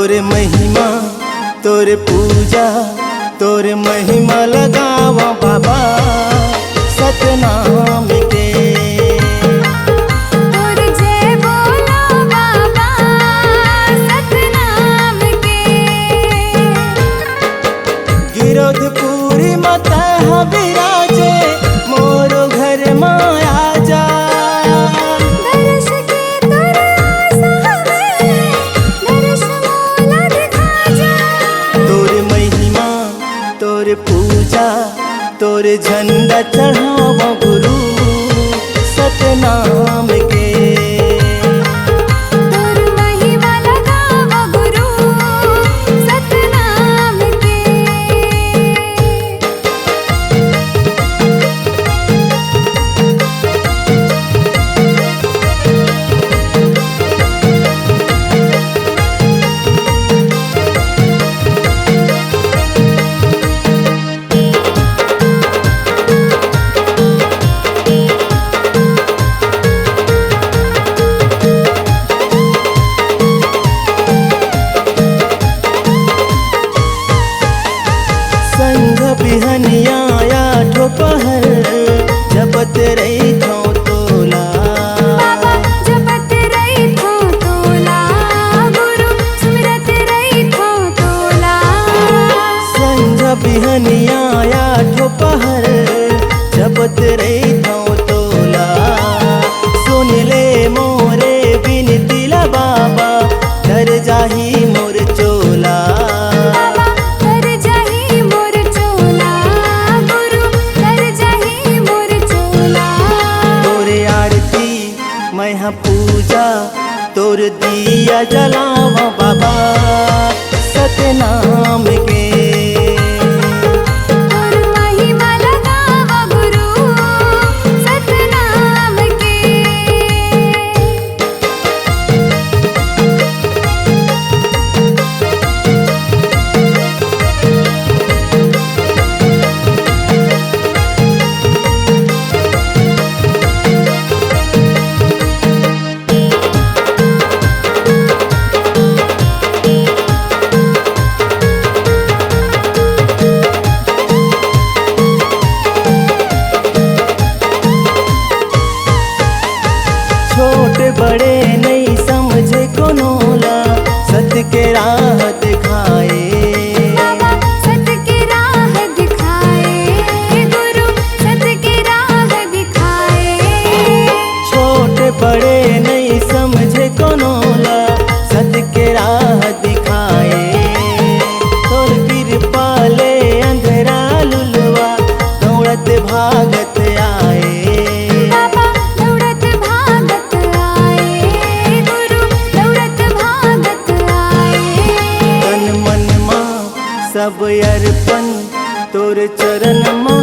तोरे महिमा तोरे पूजा तोरे महिमा लगावा बाबा सतनाम के। तोर जय बोलो बाबा सतनाम के। गिरोधपुरी माता विराजे मोरो घर माया जा। दर्श के तोर आस हवे दर्श मोला दिखा जा। तोरे महिमा तोरे पूजा तोरे झंडा चढ़ावा गुरु सतनाम के। तोर महिमा लगावा गुरु सतनाम के। संघ बिहनिया या ठोपहर जपत रही थो तोला। बाबा जपत रही थो तोला गुरु सुमिरत रही थो तोला। संघ बिहनिया या ठोपहर जपत रही थो तोला। सुन ले मोरे बिनती ला बाबा डर जाही मोर चोला। बाबा कर जाही मोर चोला गुरु कर जाही मोर चोला। तोरे आरती मैं हाँ पूजा तोर दिया जलावा बाबा सतनाम के। तोर महिमा लगावा गुरु सतनाम के। छोटे बड़े नहीं समझे कोनोला सत्य के राह दिखाए। बाबा सत्य की राह दिखाए गुरु सत्य की राह दिखाए। छोटे बड़े नहीं समझे कोनोला सत्य के राह दिखाए। तोर कृपा ले अंधेरा लुलवा दौड़त भागत आए। बाबा दौड़त भागत आए गुरु दौड़त भागत आए। तन मन मा सब अर्पण तोर चरण मा